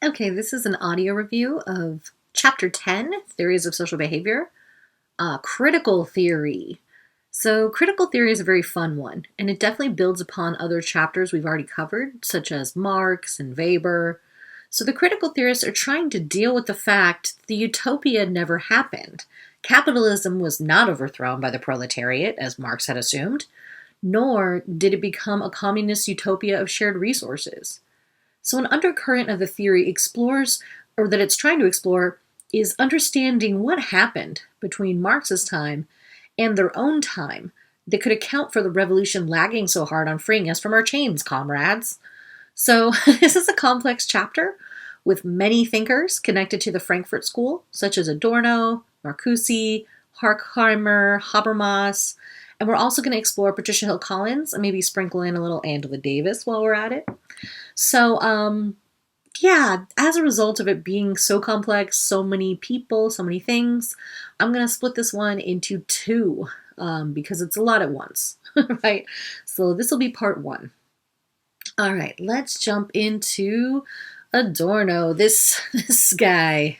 Okay, this is an audio review of Chapter 10, Theories of Social Behavior, Critical Theory. So, critical theory is a very fun one, and it definitely builds upon other chapters we've already covered, such as Marx and Weber. So, the critical theorists are trying to deal with the fact the utopia never happened. Capitalism was not overthrown by the proletariat, as Marx had assumed, nor did it become a communist utopia of shared resources. So, an undercurrent of the theory explores, or that it's trying to explore, is understanding what happened between Marx's time and their own time that could account for the revolution lagging so hard on freeing us from our chains, comrades. So, this is a complex chapter with many thinkers connected to the Frankfurt School, such as Adorno, Marcuse, Horkheimer, Habermas, and we're also going to explore Patricia Hill Collins and maybe sprinkle in a little Angela Davis while we're at it. So, yeah, as a result of it being so complex, so many people, so many things, I'm going to split this one into two because it's a lot at once, right? So this will be part one. All right, let's jump into Adorno, this guy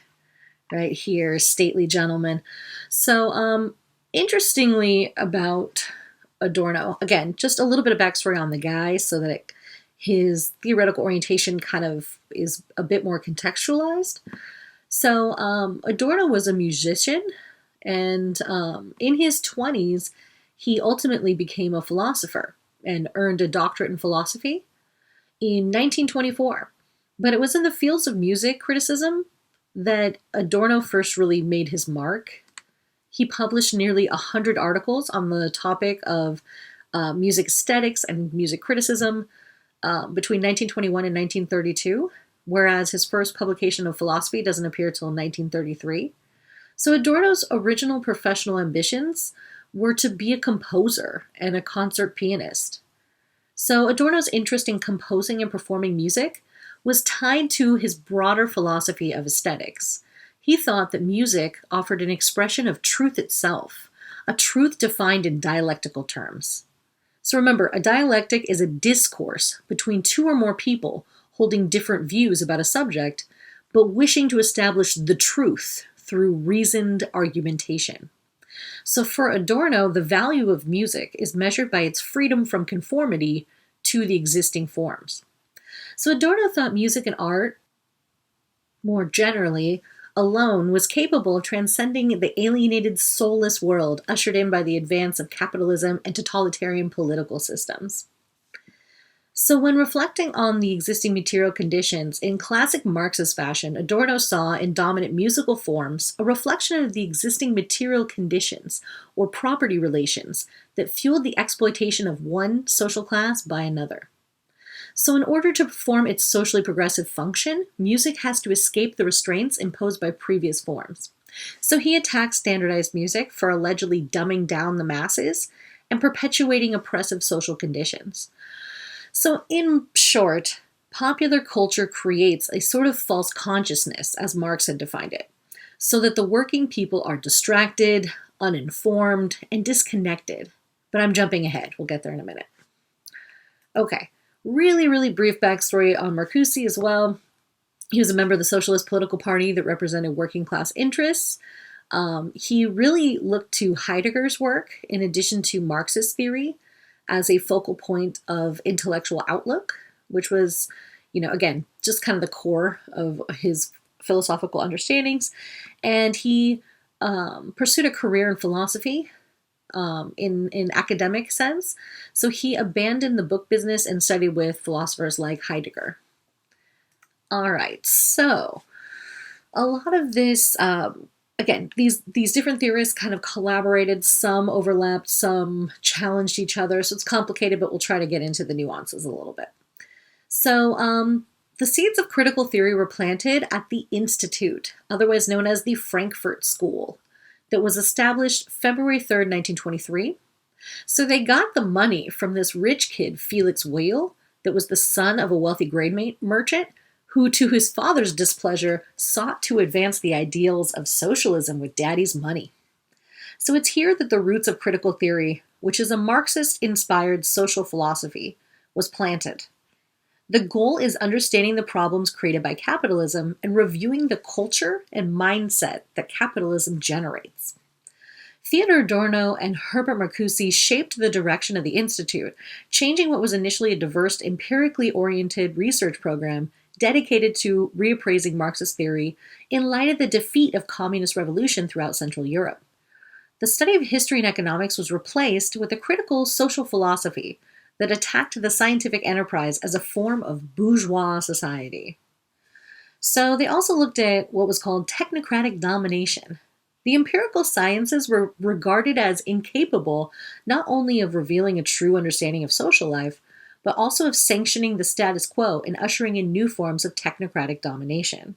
right here, stately gentleman. So, interestingly about Adorno, again, just a little bit of backstory on the guy so that his theoretical orientation kind of is a bit more contextualized. So, Adorno was a musician, and in his 20s, he ultimately became a philosopher and earned a doctorate in philosophy in 1924. But it was in the fields of music criticism that Adorno first really made his mark. He published nearly 100 articles on the topic of music aesthetics and music criticism between 1921 and 1932, whereas his first publication of philosophy doesn't appear till 1933. So Adorno's original professional ambitions were to be a composer and a concert pianist. So Adorno's interest in composing and performing music was tied to his broader philosophy of aesthetics. He thought that music offered an expression of truth itself, a truth defined in dialectical terms. So remember, a dialectic is a discourse between two or more people holding different views about a subject, but wishing to establish the truth through reasoned argumentation. So for Adorno, the value of music is measured by its freedom from conformity to the existing forms. So Adorno thought music and art, more generally, alone was capable of transcending the alienated, soulless world ushered in by the advance of capitalism and totalitarian political systems. So when reflecting on the existing material conditions, in classic Marxist fashion, Adorno saw in dominant musical forms a reflection of the existing material conditions or property relations that fueled the exploitation of one social class by another. So in order to perform its socially progressive function, music has to escape the restraints imposed by previous forms. So he attacked standardized music for allegedly dumbing down the masses and perpetuating oppressive social conditions. So in short, popular culture creates a sort of false consciousness, as Marx had defined it, so that the working people are distracted, uninformed, and disconnected. But I'm jumping ahead. We'll get there in a minute. Okay. Really brief backstory on Marcuse as well. He was a member of the Socialist Political Party that represented working class interests. He really looked to Heidegger's work in addition to Marxist theory as a focal point of intellectual outlook, which was, again, just kind of the core of his philosophical understandings. And he pursued a career in philosophy in academic sense. So he abandoned the book business and studied with philosophers like Heidegger. All right, so a lot of this, again, these different theorists kind of collaborated. Some overlapped, some challenged each other. So it's complicated, but we'll try to get into the nuances a little bit. So the seeds of critical theory were planted at the Institute, otherwise known as the Frankfurt School, that was established February 3rd, 1923. So they got the money from this rich kid, Felix Weyl, that was the son of a wealthy grain merchant, who, to his father's displeasure, sought to advance the ideals of socialism with daddy's money. So it's here that the roots of critical theory, which is a Marxist-inspired social philosophy, was planted. The goal is understanding the problems created by capitalism and reviewing the culture and mindset that capitalism generates. Theodor Adorno and Herbert Marcuse shaped the direction of the Institute, changing what was initially a diverse, empirically oriented research program dedicated to reappraising Marxist theory in light of the defeat of communist revolution throughout Central Europe. The study of history and economics was replaced with a critical social philosophy that attacked the scientific enterprise as a form of bourgeois society. So they also looked at what was called technocratic domination. The empirical sciences were regarded as incapable not only of revealing a true understanding of social life, but also of sanctioning the status quo and ushering in new forms of technocratic domination.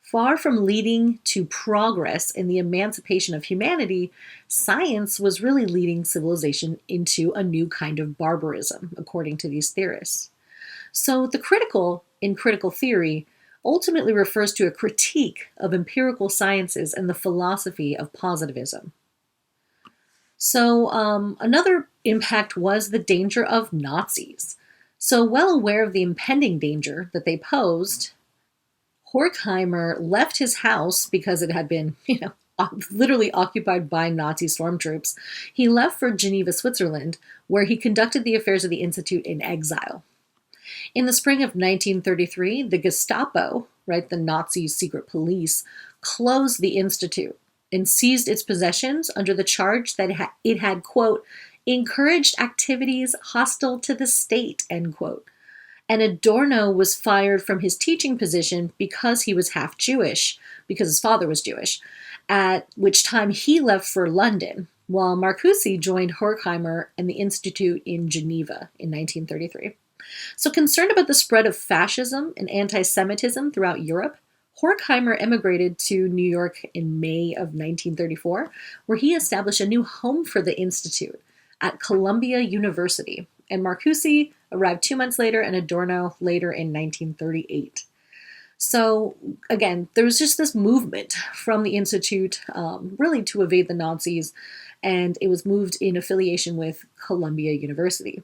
Far from leading to progress in the emancipation of humanity, science was really leading civilization into a new kind of barbarism, according to these theorists. So the critical in critical theory ultimately refers to a critique of empirical sciences and the philosophy of positivism. So another impact was the danger of Nazis. So well aware of the impending danger that they posed, Horkheimer left his house because it had been, literally occupied by Nazi stormtroops. He left for Geneva, Switzerland, where he conducted the affairs of the Institute in exile. In the spring of 1933, the Gestapo, right, the Nazi secret police, closed the Institute and seized its possessions under the charge that it had, quote, encouraged activities hostile to the state, end quote. And Adorno was fired from his teaching position because he was half Jewish, because his father was Jewish, at which time he left for London, while Marcuse joined Horkheimer and the Institute in Geneva in 1933. So concerned about the spread of fascism and anti-Semitism throughout Europe, Horkheimer emigrated to New York in May of 1934, where he established a new home for the Institute at Columbia University, and Marcuse arrived 2 months later and Adorno later in 1938. So again, there was just this movement from the Institute really to evade the Nazis, and it was moved in affiliation with Columbia University.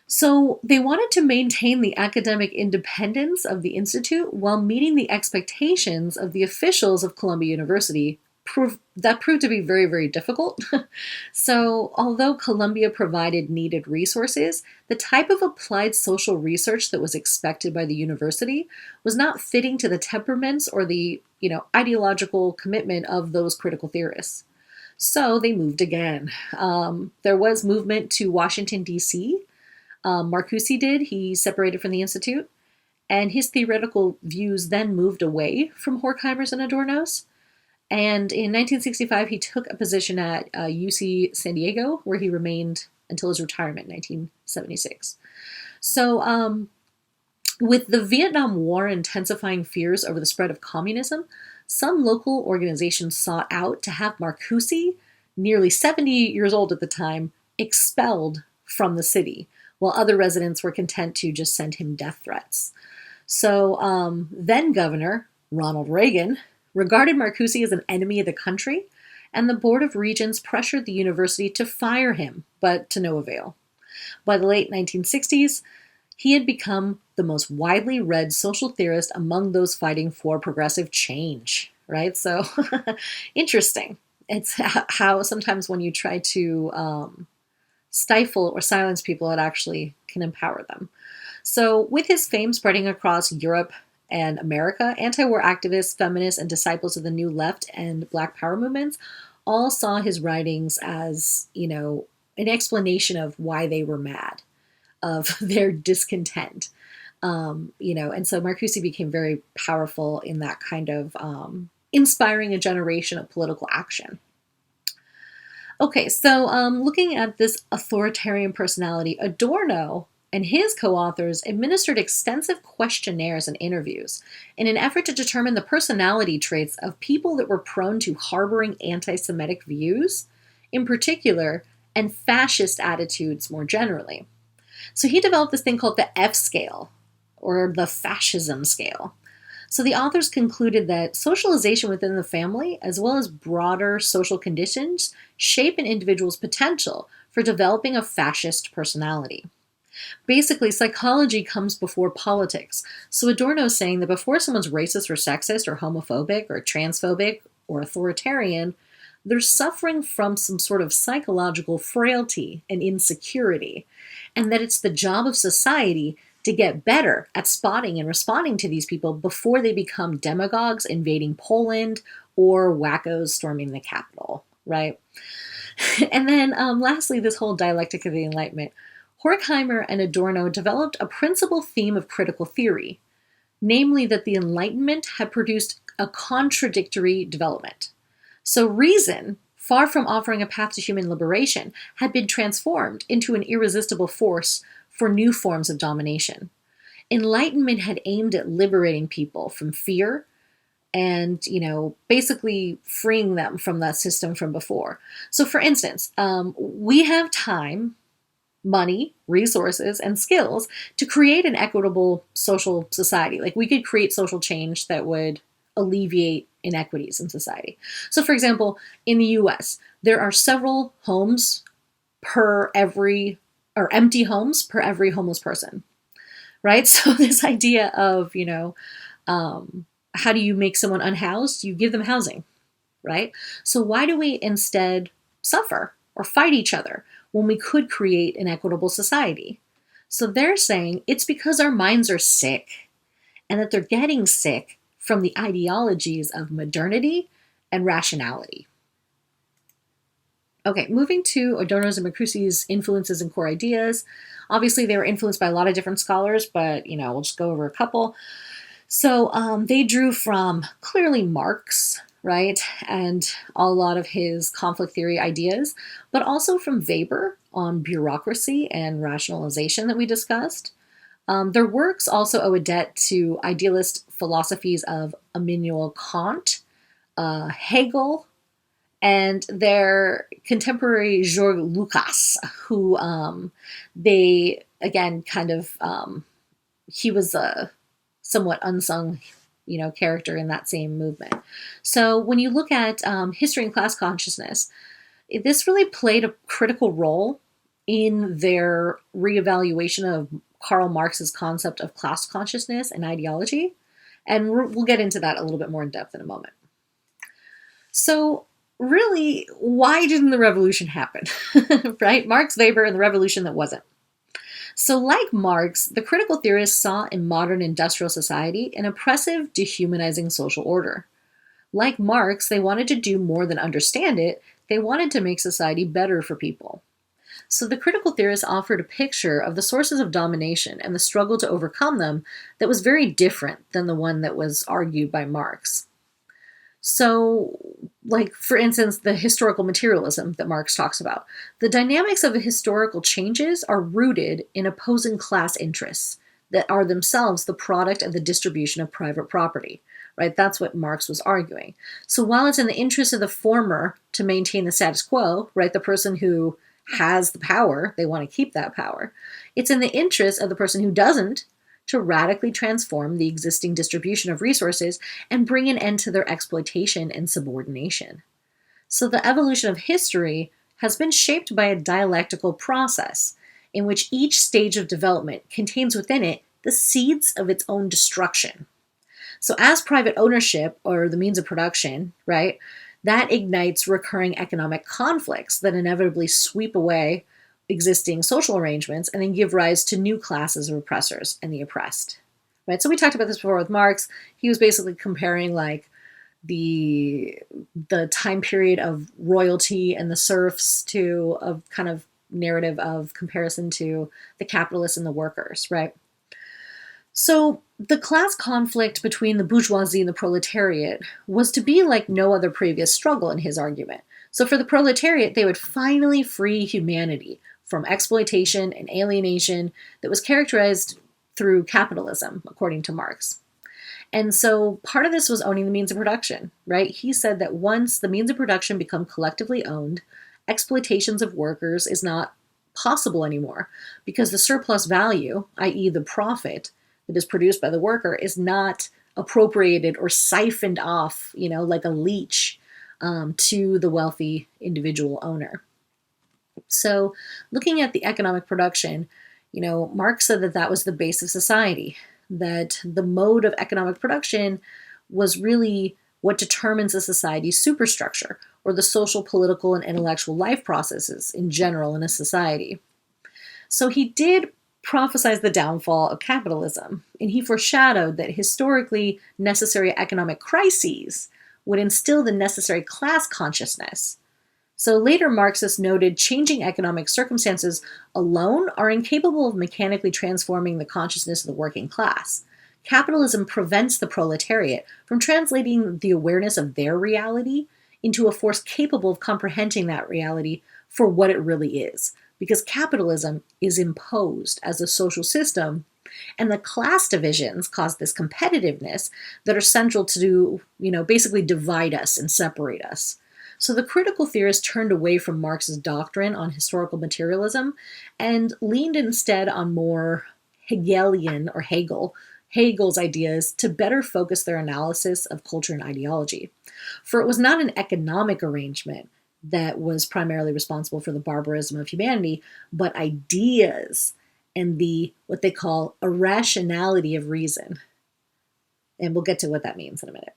So they wanted to maintain the academic independence of the Institute while meeting the expectations of the officials of Columbia University. That proved to be very, very difficult. So although Columbia provided needed resources, the type of applied social research that was expected by the university was not fitting to the temperaments or the ideological commitment of those critical theorists. So they moved again. There was movement to Washington, D.C., Marcuse did. He separated from the Institute, and his theoretical views then moved away from Horkheimer's and Adorno's. And in 1965, he took a position at UC San Diego, where he remained until his retirement in 1976. So with the Vietnam War intensifying fears over the spread of communism, some local organizations sought out to have Marcuse, nearly 70 years old at the time, expelled from the city, while other residents were content to just send him death threats. So then Governor Ronald Reagan regarded Marcuse as an enemy of the country, and the Board of Regents pressured the university to fire him, but to no avail. By the late 1960s, he had become the most widely read social theorist among those fighting for progressive change, right? So interesting. It's how sometimes when you try to stifle or silence people, it actually can empower them. So with his fame spreading across Europe and America, anti-war activists, feminists, and disciples of the New Left and Black Power movements all saw his writings as, an explanation of why they were mad, of their discontent. And so Marcuse became very powerful in that kind of inspiring a generation of political action. Okay, so looking at this authoritarian personality, Adorno and his co-authors administered extensive questionnaires and interviews in an effort to determine the personality traits of people that were prone to harboring anti-Semitic views, in particular, and fascist attitudes more generally. So he developed this thing called the F scale, or the fascism scale. So the authors concluded that socialization within the family, as well as broader social conditions, shape an individual's potential for developing a fascist personality. Basically, psychology comes before politics. So Adorno is saying that before someone's racist or sexist or homophobic or transphobic or authoritarian, they're suffering from some sort of psychological frailty and insecurity, and that it's the job of society to get better at spotting and responding to these people before they become demagogues invading Poland or wackos storming the Capitol, right? And then lastly, this whole dialectic of the Enlightenment. Horkheimer and Adorno developed a principal theme of critical theory, namely that the Enlightenment had produced a contradictory development. So reason, far from offering a path to human liberation, had been transformed into an irresistible force for new forms of domination. Enlightenment had aimed at liberating people from fear and, basically freeing them from that system from before. So for instance, we have time, money, resources, and skills to create an equitable social society. Like we could create social change that would alleviate inequities in society. So for example, in the US, there are several homes per every, or empty homes per every homeless person, right? So this idea of, how do you make someone unhoused? You give them housing, right? So why do we instead suffer or fight each other when we could create an equitable society? So they're saying it's because our minds are sick, and that they're getting sick from the ideologies of modernity and rationality. Okay, moving to Adorno's and Mercursi's influences and core ideas. Obviously, they were influenced by a lot of different scholars, but we'll just go over a couple. So they drew from clearly Marx, right, and a lot of his conflict theory ideas, but also from Weber on bureaucracy and rationalization that we discussed. Their works also owe a debt to idealist philosophies of Immanuel Kant, Hegel, and their contemporary Georges Lucas, who they, again, he was a somewhat unsung, character in that same movement. So when you look at history and class consciousness, this really played a critical role in their reevaluation of Karl Marx's concept of class consciousness and ideology. And we'll get into that a little bit more in depth in a moment. So really, why didn't the revolution happen? Right? Marx, Weber, and the revolution that wasn't. So like Marx, the critical theorists saw in modern industrial society an oppressive, dehumanizing social order. Like Marx, they wanted to do more than understand it. They wanted to make society better for people. So the critical theorists offered a picture of the sources of domination and the struggle to overcome them that was very different than the one that was argued by Marx. So, for instance, the historical materialism that Marx talks about. The dynamics of historical changes are rooted in opposing class interests that are themselves the product of the distribution of private property, right? That's what Marx was arguing. So while it's in the interest of the former to maintain the status quo, right, the person who has the power, they want to keep that power, it's in the interest of the person who doesn't to radically transform the existing distribution of resources and bring an end to their exploitation and subordination. So the evolution of history has been shaped by a dialectical process in which each stage of development contains within it the seeds of its own destruction. So as private ownership, or the means of production, right, that ignites recurring economic conflicts that inevitably sweep away existing social arrangements and then give rise to new classes of oppressors and the oppressed, right? So we talked about this before with Marx. He was basically comparing the time period of royalty and the serfs to a kind of narrative of comparison to the capitalists and the workers, right? So the class conflict between the bourgeoisie and the proletariat was to be like no other previous struggle in his argument. So for the proletariat, they would finally free humanity from exploitation and alienation that was characterized through capitalism, according to Marx. And so part of this was owning the means of production, right? He said that once the means of production become collectively owned, exploitations of workers is not possible anymore because the surplus value, i.e. the profit that is produced by the worker, is not appropriated or siphoned off, like a leech to the wealthy individual owner. So looking at the economic production, Marx said that that was the base of society, that the mode of economic production was really what determines a society's superstructure, or the social, political, and intellectual life processes in general in a society. So he did prophesize the downfall of capitalism, and he foreshadowed that historically necessary economic crises would instill the necessary class consciousness. So later Marxists noted changing economic circumstances alone are incapable of mechanically transforming the consciousness of the working class. Capitalism prevents the proletariat from translating the awareness of their reality into a force capable of comprehending that reality for what it really is, because capitalism is imposed as a social system, and the class divisions cause this competitiveness that are central to, basically divide us and separate us. So the critical theorists turned away from Marx's doctrine on historical materialism and leaned instead on more Hegel's ideas to better focus their analysis of culture and ideology. For it was not an economic arrangement that was primarily responsible for the barbarism of humanity, but ideas and what they call irrationality of reason. And we'll get to what that means in a minute.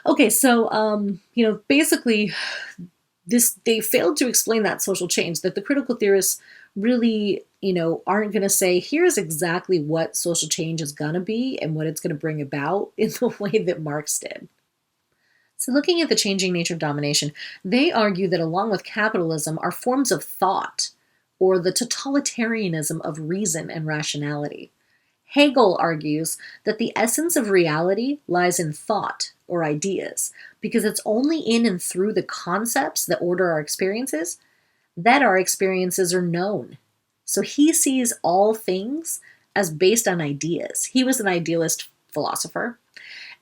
Okay, so, basically, they failed to explain that social change, that the critical theorists really, aren't going to say, here's exactly what social change is going to be and what it's going to bring about in the way that Marx did. So looking at the changing nature of domination, they argue that along with capitalism are forms of thought, or the totalitarianism of reason and rationality. Hegel argues that the essence of reality lies in thought, or ideas, because it's only in and through the concepts that order our experiences that our experiences are known. So he sees all things as based on ideas. He was an idealist philosopher.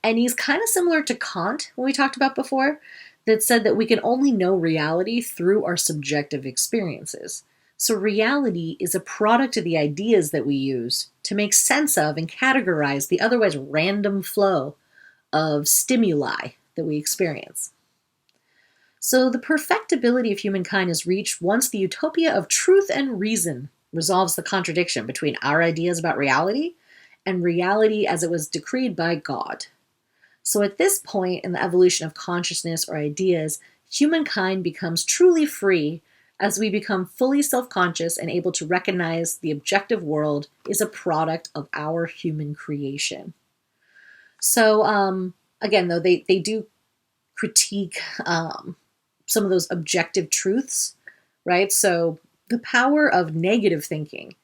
And he's kind of similar to Kant, when we talked about before, that said that we can only know reality through our subjective experiences. So reality is a product of the ideas that we use to make sense of and categorize the otherwise random flow of stimuli that we experience. So the perfectibility of humankind is reached once the utopia of truth and reason resolves the contradiction between our ideas about reality and reality as it was decreed by God. So at this point in the evolution of consciousness or ideas, humankind becomes truly free as we become fully self-conscious and able to recognize the objective world is a product of our human creation. So again, though, they do critique some of those objective truths, right? So the power of negative thinking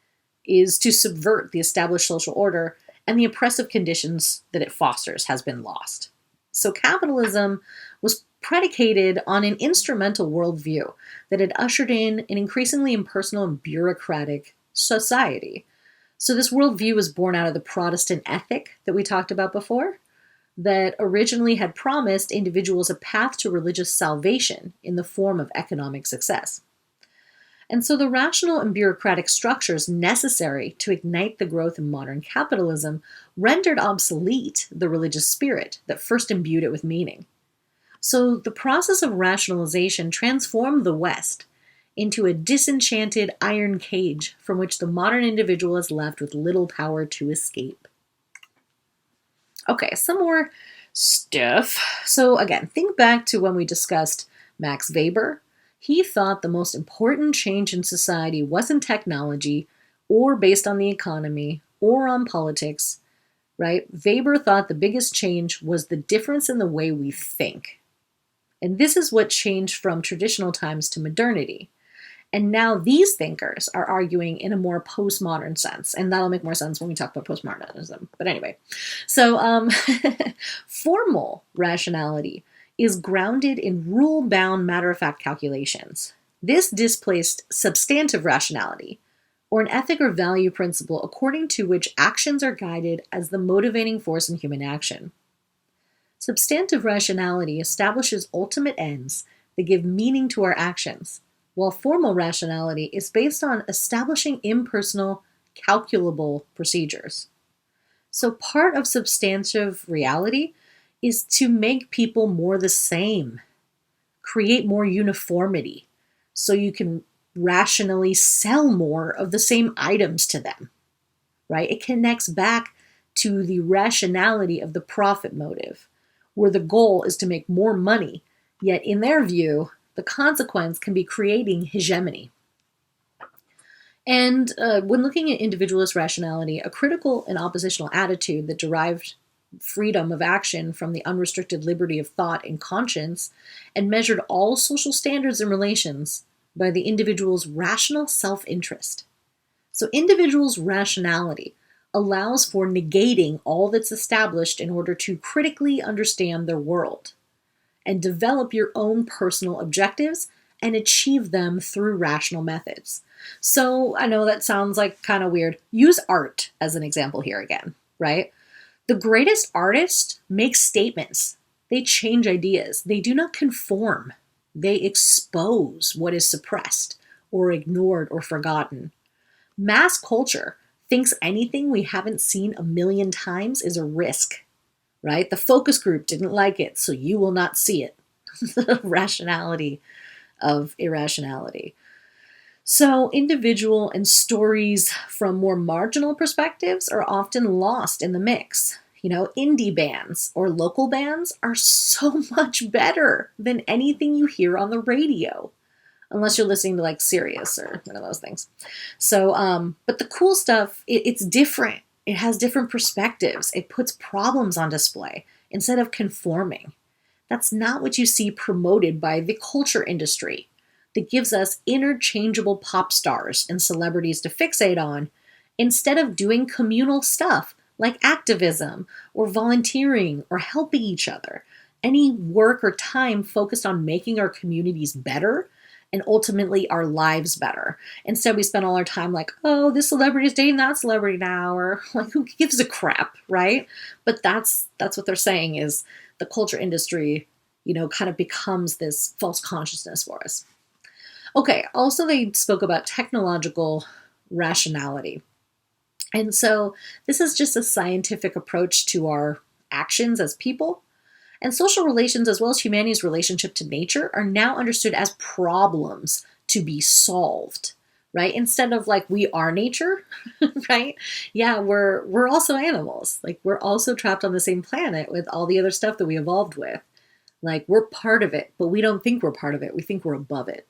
is to subvert the established social order, and the oppressive conditions that it fosters has been lost. So capitalism was predicated on an instrumental worldview that had ushered in an increasingly impersonal and bureaucratic society. So this worldview was born out of the Protestant ethic that we talked about before, that originally had promised individuals a path to religious salvation in the form of economic success. And so the rational and bureaucratic structures necessary to ignite the growth of modern capitalism rendered obsolete the religious spirit that first imbued it with meaning. So the process of rationalization transformed the West into a disenchanted iron cage from which the modern individual is left with little power to escape. Okay, some more stuff. So again, think back to when we discussed Max Weber. He thought the most important change in society wasn't technology or based on the economy or on politics, right? Weber thought the biggest change was the difference in the way we think. And this is what changed from traditional times to modernity. And now these thinkers are arguing in a more postmodern sense. And that'll make more sense when we talk about postmodernism. But anyway, so formal rationality is grounded in rule-bound, matter-of-fact calculations. This displaced substantive rationality, or an ethic or value principle according to which actions are guided as the motivating force in human action. Substantive rationality establishes ultimate ends that give meaning to our actions, while formal rationality is based on establishing impersonal, calculable procedures. So part of substantive reality is to make people more the same, create more uniformity, so you can rationally sell more of the same items to them, right? It connects back to the rationality of the profit motive, where the goal is to make more money, yet in their view, the consequence can be creating hegemony. And when looking at individualist rationality, a critical and oppositional attitude that derived freedom of action from the unrestricted liberty of thought and conscience and measured all social standards and relations by the individual's rational self-interest. So individual's rationality allows for negating all that's established in order to critically understand their world and develop your own personal objectives and achieve them through rational methods. So I know that sounds like kind of weird. Use art as an example here again, right? The greatest artists make statements. They change ideas. They do not conform. They expose what is suppressed or ignored or forgotten. Mass culture thinks anything we haven't seen a million times is a risk, right? The focus group didn't like it, so you will not see it. The rationality of irrationality. So individual and stories from more marginal perspectives are often lost in the mix. You know, indie bands or local bands are so much better than anything you hear on the radio, unless you're listening to like Sirius or one of those things. So, but the cool stuff, it's different. It has different perspectives. It puts problems on display instead of conforming. That's not what you see promoted by the culture industry that gives us interchangeable pop stars and celebrities to fixate on instead of doing communal stuff like activism or volunteering or helping each other. Any work or time focused on making our communities better and ultimately our lives better. Instead, we spend all our time like, oh, this celebrity is dating that celebrity now, or like, who gives a crap, right? But that's what they're saying is the culture industry, you know, kind of becomes this false consciousness for us. Okay, also they spoke about technological rationality. And so this is just a scientific approach to our actions as people. And social relations, as well as humanity's relationship to nature, are now understood as problems to be solved, right? Instead of like, we are nature, right? Yeah, we're also animals. Like, we're also trapped on the same planet with all the other stuff that we evolved with. Like, we're part of it, but we don't think we're part of it. We think we're above it,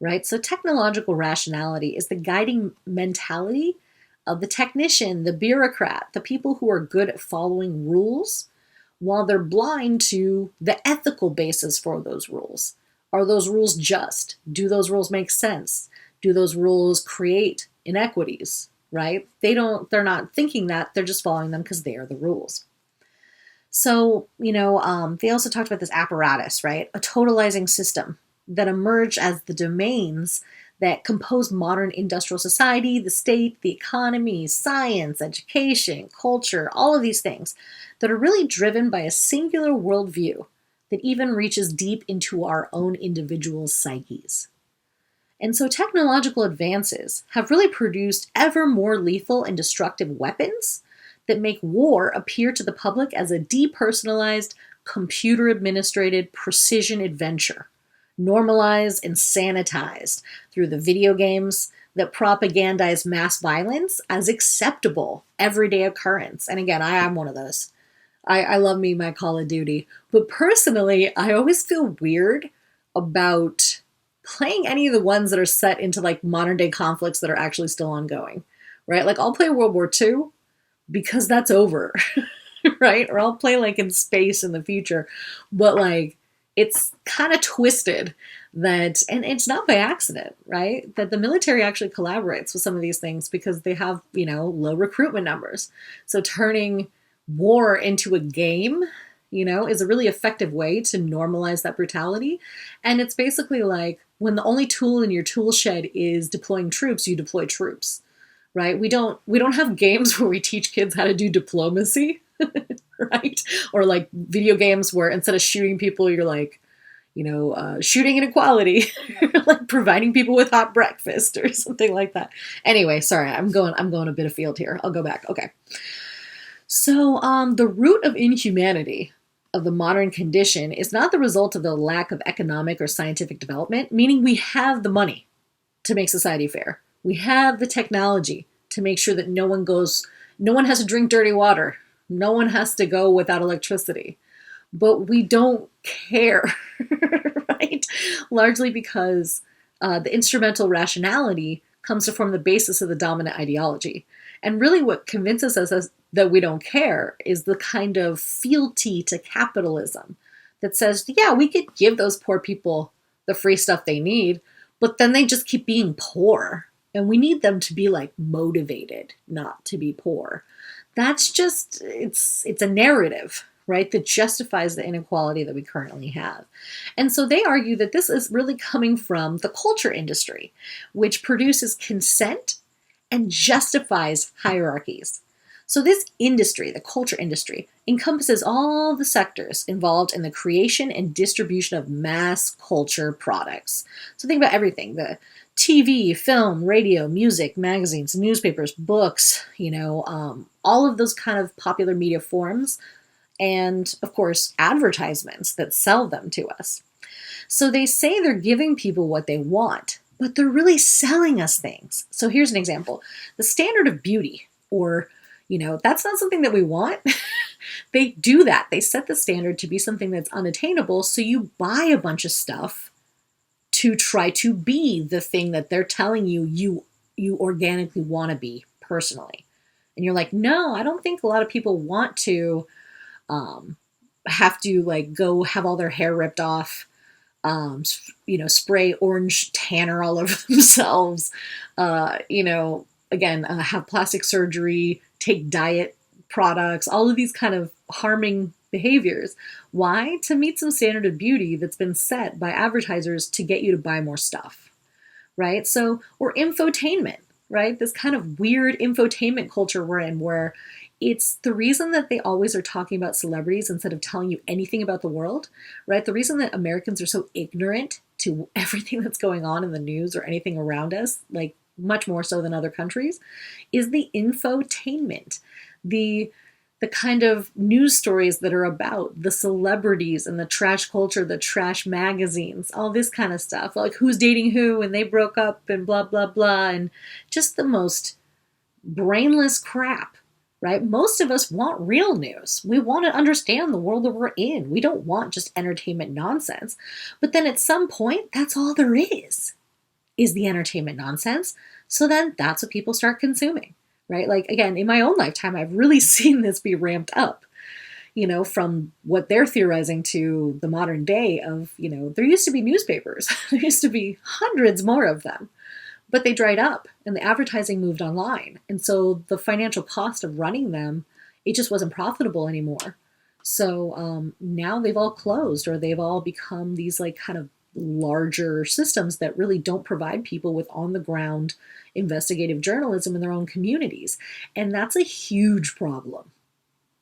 right? So technological rationality is the guiding mentality of the technician, the bureaucrat, the people who are good at following rules, while they're blind to the ethical basis for those rules. Are those rules just? Do those rules make sense? Do those rules create inequities, right? They're not thinking that, they're just following them because they are the rules. So, you know, they also talked about this apparatus, right? A totalizing system that emerged as the domains that compose modern industrial society, the state, the economy, science, education, culture, all of these things that are really driven by a singular worldview that even reaches deep into our own individual psyches. And so technological advances have really produced ever more lethal and destructive weapons that make war appear to the public as a depersonalized, computer-administrated precision adventure, normalized and sanitized through the video games that propagandize mass violence as acceptable everyday occurrence. And again, I am one of those. I love me my Call of Duty. But personally, I always feel weird about playing any of the ones that are set into like modern day conflicts that are actually still ongoing, right? Like I'll play World War II because that's over, right? Or I'll play like in space in the future. But like, it's kind of twisted that, and it's not by accident, right? That the military actually collaborates with some of these things because they have, you know, low recruitment numbers. So turning war into a game, you know, is a really effective way to normalize that brutality. And it's basically like when the only tool in your tool shed is deploying troops, you deploy troops, right? We don't have games where we teach kids how to do diplomacy. Right? Or like video games where instead of shooting people, you're like, you know, shooting inequality, like providing people with hot breakfast or something like that. Anyway, sorry, I'm going a bit afield here. I'll go back. Okay. So the root of inhumanity of the modern condition is not the result of the lack of economic or scientific development, meaning we have the money. to make society fair. We have the technology to make sure that no one has to drink dirty water. No one has to go without electricity. But we don't care, right? Largely because the instrumental rationality comes to form the basis of the dominant ideology. And really what convinces us that we don't care is the kind of fealty to capitalism that says, yeah, we could give those poor people the free stuff they need, but then they just keep being poor. And we need them to be like motivated not to be poor. That's just, it's a narrative, right, that justifies the inequality that we currently have. And so they argue that this is really coming from the culture industry, which produces consent and justifies hierarchies. So this industry, the culture industry, encompasses all the sectors involved in the creation and distribution of mass culture products. So think about everything, the TV, film, radio, music, magazines, newspapers, books, all of those kind of popular media forms, and of course, advertisements that sell them to us. So they say they're giving people what they want, but they're really selling us things. So here's an example. The standard of beauty, or, that's not something that we want. They do that. They set the standard to be something that's unattainable. So you buy a bunch of stuff to try to be the thing that they're telling you organically want to be personally. And you're like, no, I don't think a lot of people want to have to like go have all their hair ripped off, spray orange tanner all over themselves, have plastic surgery, take diet products, all of these kind of harming behaviors. Why? To meet some standard of beauty that's been set by advertisers to get you to buy more stuff, right? So, or infotainment, right? This kind of weird infotainment culture we're in where it's the reason that they always are talking about celebrities instead of telling you anything about the world, right? The reason that Americans are so ignorant to everything that's going on in the news or anything around us, like much more so than other countries, is the infotainment, the kind of news stories that are about the celebrities and the trash culture, the trash magazines, all this kind of stuff, like who's dating who and they broke up and blah, blah, blah, and just the most brainless crap, right? Most of us want real news. We want to understand the world that we're in. We don't want just entertainment nonsense. But then at some point, that's all there is the entertainment nonsense. So then that's what people start consuming. Right? Like, again, in my own lifetime, I've really seen this be ramped up, from what they're theorizing to the modern day of, there used to be newspapers. There used to be hundreds more of them, but they dried up and the advertising moved online. And so the financial cost of running them, it just wasn't profitable anymore. So now they've all closed, or they've all become these like kind of larger systems that really don't provide people with on-the-ground investigative journalism in their own communities. And that's a huge problem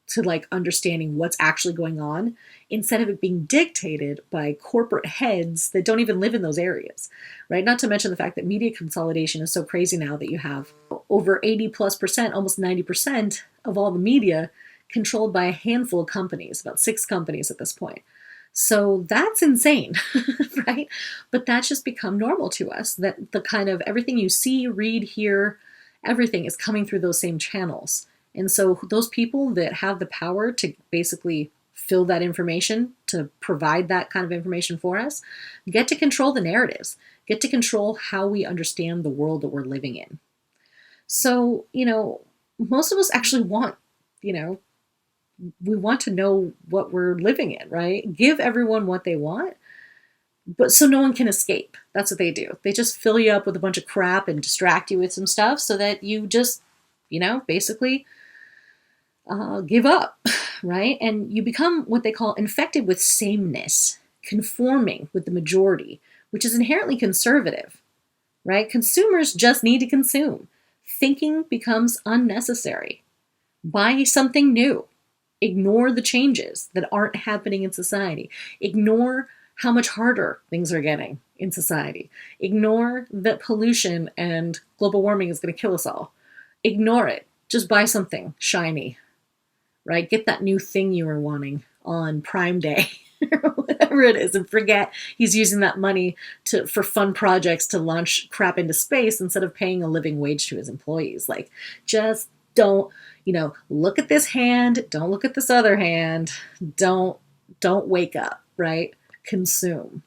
to like understanding what's actually going on instead of it being dictated by corporate heads that don't even live in those areas, right? Not to mention the fact that media consolidation is so crazy now that you have over 80+%, almost 90% of all the media controlled by a handful of companies, about 6 companies at this point. So that's insane, right? But that's just become normal to us, that the kind of everything you see, read, hear, everything is coming through those same channels. And so those people that have the power to basically fill that information, to provide that kind of information for us, get to control the narratives, get to control how we understand the world that we're living in. So, most of us actually want, we want to know what we're living in, right? Give everyone what they want, but so no one can escape. That's what they do. They just fill you up with a bunch of crap and distract you with some stuff so that you just, basically give up, right? And you become what they call infected with sameness, conforming with the majority, which is inherently conservative, right? Consumers just need to consume. Thinking becomes unnecessary. Buy something new. Ignore the changes that aren't happening in society. Ignore how much harder things are getting in society. Ignore that pollution and global warming is going to kill us all. Ignore it. Just buy something shiny, right? Get that new thing you were wanting on Prime Day. or whatever it is, and forget he's using that money for fun projects to launch crap into space instead of paying a living wage to his employees. Like, just don't, look at this hand, don't look at this other hand, don't wake up, right? Consume.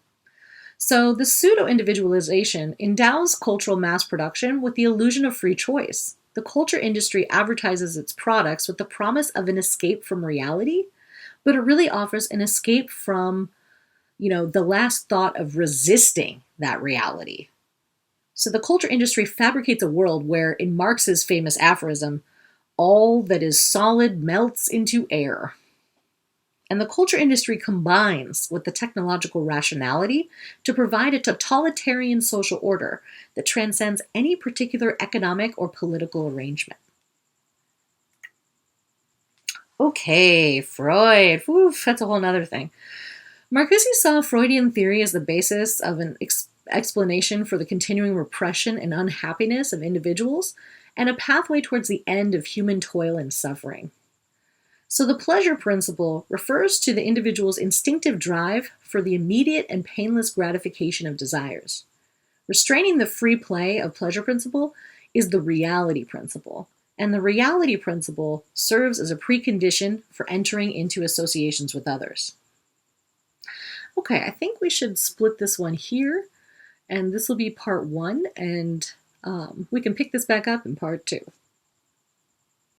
So the pseudo-individualization endows cultural mass production with the illusion of free choice. The culture industry advertises its products with the promise of an escape from reality, but it really offers an escape from, the last thought of resisting that reality. So the culture industry fabricates a world where, in Marx's famous aphorism, all that is solid melts into air. And the culture industry combines with the technological rationality to provide a totalitarian social order that transcends any particular economic or political arrangement. Okay, Freud. Oof, that's a whole nother thing. Marcuse saw Freudian theory as the basis of an explanation for the continuing repression and unhappiness of individuals and a pathway towards the end of human toil and suffering. So the pleasure principle refers to the individual's instinctive drive for the immediate and painless gratification of desires. Restraining the free play of pleasure principle is the reality principle, and the reality principle serves as a precondition for entering into associations with others. Okay, I think we should split this one here, and this will be part 1, and we can pick this back up in part 2.